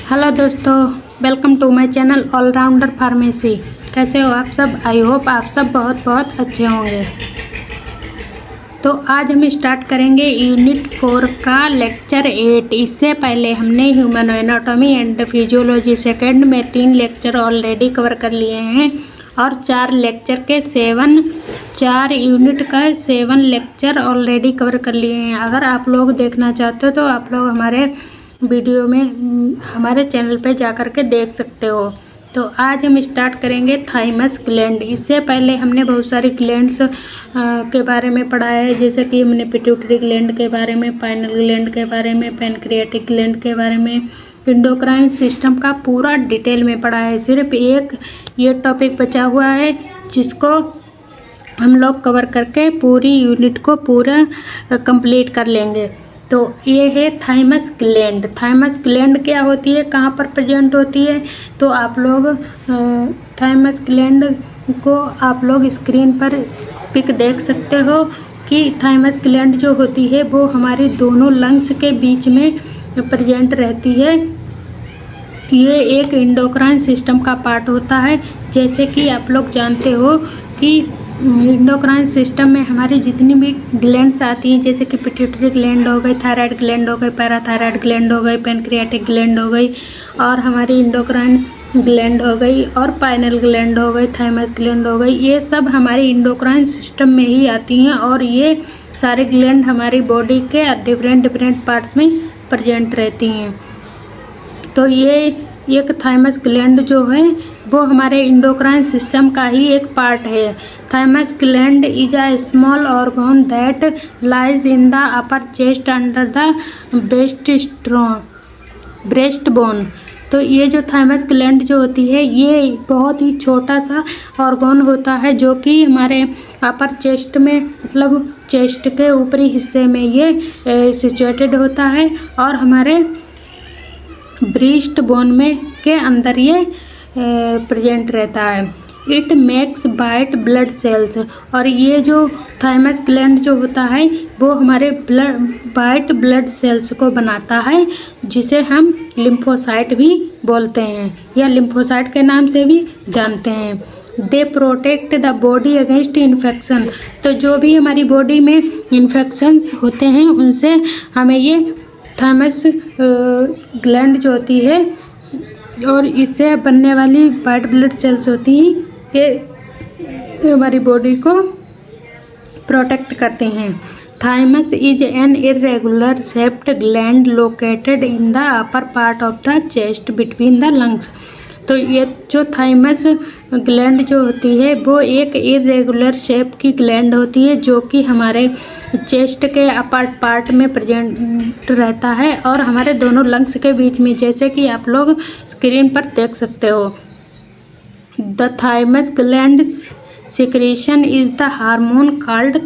Hello दोस्तों, welcome to my channel all rounder pharmacy. कैसे हो आप सब? आई होप आप सब बहुत बहुत अच्छे होंगे। तो आज हम स्टार्ट करेंगे यूनिट 4 का लेक्चर 8। इससे पहले हमने human anatomy and physiology second में 3 लेक्चर ऑलरेडी कवर कर लिए हैं और 4 यूनिट का 7 लेक्चर ऑलरेडी कवर कर लिए हैं। अगर आप लोग देखना चाहते हो तो आप लोग हमारे वीडियो में हमारे चैनल पे जा कर के देख सकते हो। तो आज हम स्टार्ट करेंगे थाइमस ग्लैंड। इससे पहले हमने बहुत सारी ग्लैंड्स के बारे में पढ़ा है, जैसे कि हमने पिट्यूटरी ग्लैंड के बारे में, पाइनल ग्लैंड के बारे में, पैनक्रियाटिक ग्लैंड के बारे में, एंडोक्राइन सिस्टम का पूरा डिटेल में पढ़ा है। सिर्फ एक ये टॉपिक बचा हुआ है जिसको हम लोग कवर करके पूरी यूनिट को पूरा कंप्लीट कर लेंगे। तो ये है थाइमस ग्लैंड। थाइमस ग्लैंड क्या होती है, कहाँ पर प्रेजेंट होती है? तो आप लोग थाइमस ग्लैंड को आप लोग स्क्रीन पर पिक देख सकते हो कि थाइमस ग्लैंड जो होती है वो हमारी दोनों लंग्स के बीच में प्रेजेंट रहती है। ये एक एंडोक्राइन सिस्टम का पार्ट होता है। जैसे कि आप लोग जानते हो कि एंडोक्राइन सिस्टम में हमारी जितनी भी ग्लैंड्स आती हैं, जैसे कि पिट्यूटरी ग्लैंड हो गई, थायराइड ग्लैंड हो गई, पैराथायराइड ग्लैंड हो गई, पैनक्रियाटिक ग्लैंड हो गई और हमारी एंडोक्राइन ग्लैंड हो गई और पाइनल ग्लैंड हो गई, थाइमस ग्लैंड हो गई, ये सब हमारी एंडोक्राइन सिस्टम में ही आती हैं और ये सारे ग्लैंड हमारी बॉडी के डिफरेंट पार्ट्स में प्रेजेंट रहती हैं। तो ये एक थाइमस ग्लैंड जो है वो हमारे एंडोक्राइन सिस्टम का ही एक पार्ट है। Thymus gland is a small organ that lies in the upper chest under the breast bone. तो ये जो थाइमस ग्लैंड जो होती है ये बहुत ही छोटा सा ऑर्गन होता है जो कि हमारे अपर चेस्ट में, मतलब चेस्ट के ऊपरी हिस्से में ये सिचुएटेड होता है और हमारे ब्रेस्ट बोन में के अंदर ये प्रेजेंट रहता है। It makes white blood cells. और ये जो थाइमस ग्लैंड जो होता है वो हमारे वाइट ब्लड सेल्स को बनाता है, जिसे हम लिम्फोसाइट भी बोलते हैं या लिम्फोसाइट के नाम से भी जानते हैं। They protect the body against infection. तो जो भी हमारी बॉडी में इन्फेक्शंस होते हैं उनसे हमें ये थाइमस ग्लैंड जो होती है और इससे बनने वाली वाइट ब्लड सेल्स होती हैं ये हमारी बॉडी को प्रोटेक्ट करते हैं। Thymus is an irregular shaped gland located in the upper part of the chest between the lungs. तो ये जो थाइमस ग्लैंड जो होती है वो एक इरेगुलर शेप की ग्लैंड होती है जो कि हमारे चेस्ट के अपर पार्ट में प्रेजेंट रहता है और हमारे दोनों लंग्स के बीच में, जैसे कि आप लोग स्क्रीन पर देख सकते हो। The thymus gland secretion is the hormone called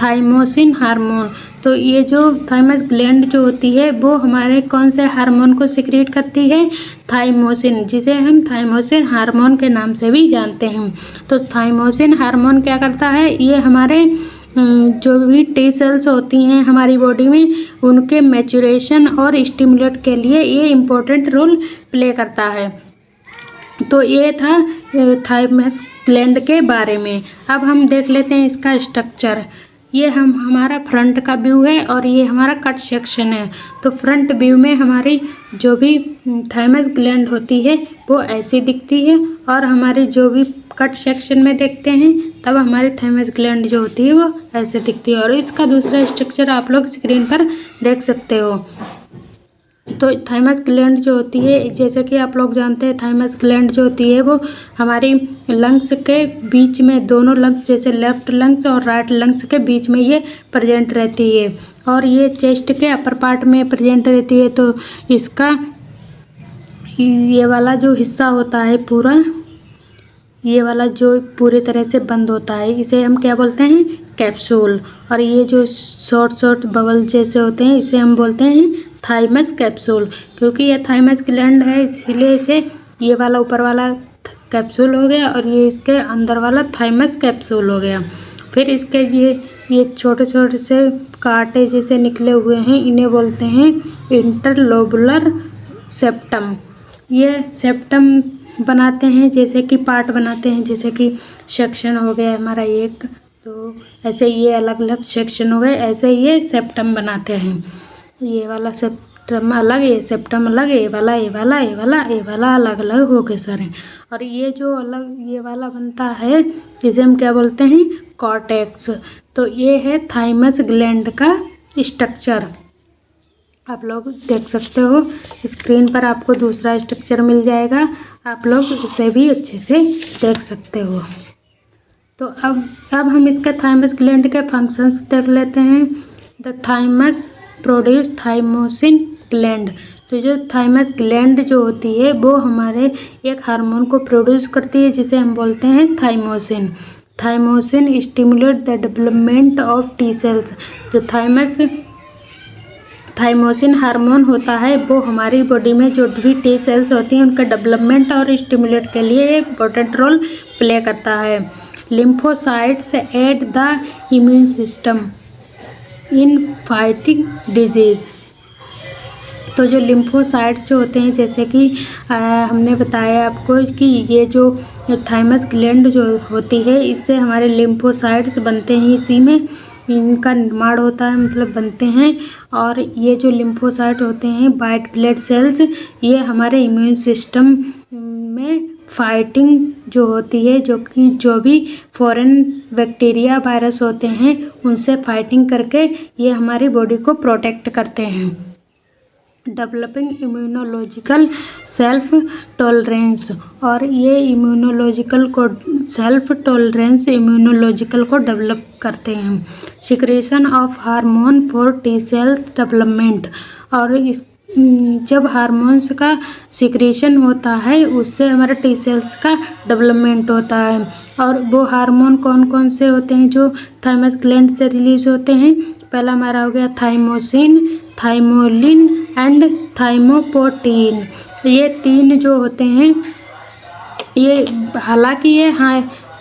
thymosin hormone. तो ये जो थाइमस ग्लैंड जो होती है वो हमारे कौन से हार्मोन को सिक्रीट करती है? थाइमोसिन, जिसे हम थाइमोसिन हार्मोन के नाम से भी जानते हैं। तो थाइमोसिन हार्मोन क्या करता है? ये हमारे जो भी टी सेल्स होती हैं हमारी बॉडी में उनके मैच्योरेशन और स्टिमुलेट के लिए ये इम्पोर्टेंट रोल प्ले करता है। तो ये था थाइमस ग्लैंड के बारे में। अब हम देख लेते हैं इसका स्ट्रक्चर। ये हमारा फ्रंट का व्यू है और ये हमारा कट सेक्शन है। तो फ्रंट व्यू में हमारी जो भी थाइमस ग्लैंड होती है वो ऐसी दिखती है और हमारी जो भी कट सेक्शन में देखते हैं तब हमारी थाइमस ग्लैंड जो होती है वो ऐसे दिखती है। और इसका दूसरा स्ट्रक्चर आप लोग स्क्रीन पर देख सकते हो। तो थाइमस ग्लैंड जो होती है, जैसे कि आप लोग जानते हैं, थाइमस ग्लैंड जो होती है वो हमारी लंग्स के बीच में, दोनों लंग्स जैसे लेफ्ट लंग्स और राइट लंग्स के बीच में ये प्रेजेंट रहती है और ये चेस्ट के अपर पार्ट में प्रेजेंट रहती है। तो इसका ये वाला जो हिस्सा होता है पूरा, ये वाला जो पूरी तरह से बंद होता है इसे हम क्या बोलते हैं? कैप्सूल। और ये जो शॉर्ट बबल जैसे होते हैं इसे हम बोलते हैं थाइमस कैप्सूल। क्योंकि ये थाइमस ग्लैंड है इसलिए इसे ये वाला ऊपर वाला कैप्सूल हो गया और ये इसके अंदर वाला थाइमस कैप्सूल हो गया। फिर इसके ये छोटे छोटे से कांटे जैसे निकले हुए हैं इन्हें बोलते हैं इंटरलोबुलर सेप्टम। ये सेप्टम बनाते हैं, जैसे कि पार्ट बनाते हैं, जैसे कि सेक्शन हो गया हमारा एक, तो ऐसे ये अलग अलग सेक्शन हो गए, ऐसे ये सेप्टम बनाते हैं। ये वाला सेप्टम अलग, ये सेप्टम अलग, ये वाला ये वाला ये वाला ये वाला अलग अलग हो गए सारे। और ये जो अलग ये वाला बनता है इसे हम क्या बोलते हैं, कॉर्टेक्स। तो ये है थाइमस ग्लैंड का स्ट्रक्चर। आप लोग देख सकते हो स्क्रीन पर, आपको दूसरा स्ट्रक्चर मिल जाएगा, आप लोग उसे भी अच्छे से देख सकते हो। तो अब हम इसके थाइमस ग्लैंड के फंक्शंस देख लेते हैं। The thymus produce thymosin gland. तो जो थाइमस ग्लैंड जो होती है वो हमारे एक हार्मोन को प्रोड्यूस करती है जिसे हम बोलते हैं thymosin. Thymosin stimulate the development of T cells. जो थाइमोसिन हार्मोन होता है वो हमारी बॉडी में जो भी टी सेल्स होती हैं उनका डेवलपमेंट और स्टिमुलेट के लिए इम्पोर्टेंट रोल प्ले करता है। Lymphocytes aid the immune system in fighting disease. तो जो लिम्फोसाइट्स जो होते हैं, जैसे कि हमने बताया आपको कि ये जो थाइमस ग्लैंड जो होती है इससे हमारे लिम्फोसाइट्स बनते हैं, इसी में इनका निर्माण होता है, मतलब बनते हैं। और ये जो लिम्फोसाइट होते हैं वाइट ब्लड सेल्स, ये हमारे इम्यून सिस्टम में फाइटिंग जो होती है, जो भी फॉरेन बैक्टीरिया वायरस होते हैं उनसे फाइटिंग करके ये हमारी बॉडी को प्रोटेक्ट करते हैं। Developing immunological self tolerance. और ये सेल्फ टॉलरेंस इम्यूनोलॉजिकल को डेवलप करते हैं। Secretion of hormone for T cells development. और इस जब हार्मोन्स का सिक्रेशन होता है उससे हमारे टी सेल्स का डेवलपमेंट होता है। और वो हार्मोन कौन कौन से होते हैं जो थाइमस ग्लैंड से रिलीज होते हैं? पहला हमारा हो गया थाइमोसिन, थाइमोलिन एंड थाइमोप्रोटीन। ये तीन जो होते हैं, ये हालांकि ये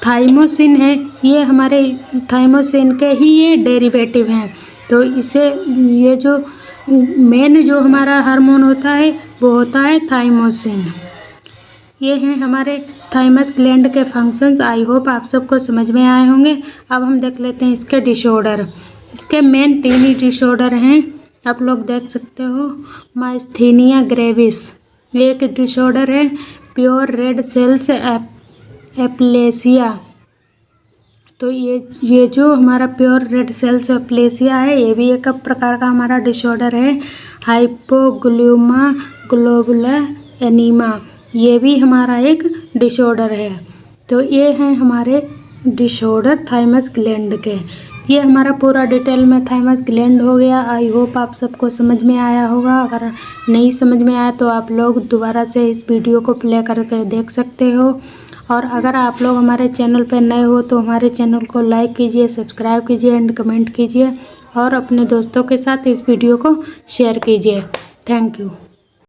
थाइमोसिन है, ये हमारे थाइमोसिन के ही ये डेरिवेटिव हैं। तो इसे ये जो मेन जो हमारा हार्मोन होता है वो होता है थाइमोसिन। ये हैं हमारे थाइमस ग्लैंड के फंक्शंस। आई होप आप सबको समझ में आए होंगे। अब हम देख लेते हैं इसके डिसऑर्डर। इसके मेन 3 ही डिसऑर्डर हैं, आप लोग देख सकते हो। माइस्थेनिया ग्रेविस एक डिसऑर्डर है। Pure red cells Aplysia. तो ये जो हमारा प्योर रेड सेल्स एप्लेसिया है ये भी एक प्रकार का हमारा डिसऑर्डर है। हाइपोग्लूमा ग्लोबुलर एनीमा, ये भी हमारा एक डिसऑर्डर है। तो ये हैं हमारे डिसऑर्डर थाइमस ग्लैंड के। ये हमारा पूरा डिटेल में थाइमस ग्लैंड हो गया। आई होप आप सबको समझ में आया होगा। अगर नहीं समझ में आया तो आप लोग दोबारा से इस वीडियो को प्ले करके देख सकते हो। और अगर आप लोग हमारे चैनल पर नए हो तो हमारे चैनल को लाइक कीजिए, सब्सक्राइब कीजिए एंड कमेंट कीजिए और अपने दोस्तों के साथ इस वीडियो को शेयर कीजिए। Thank you.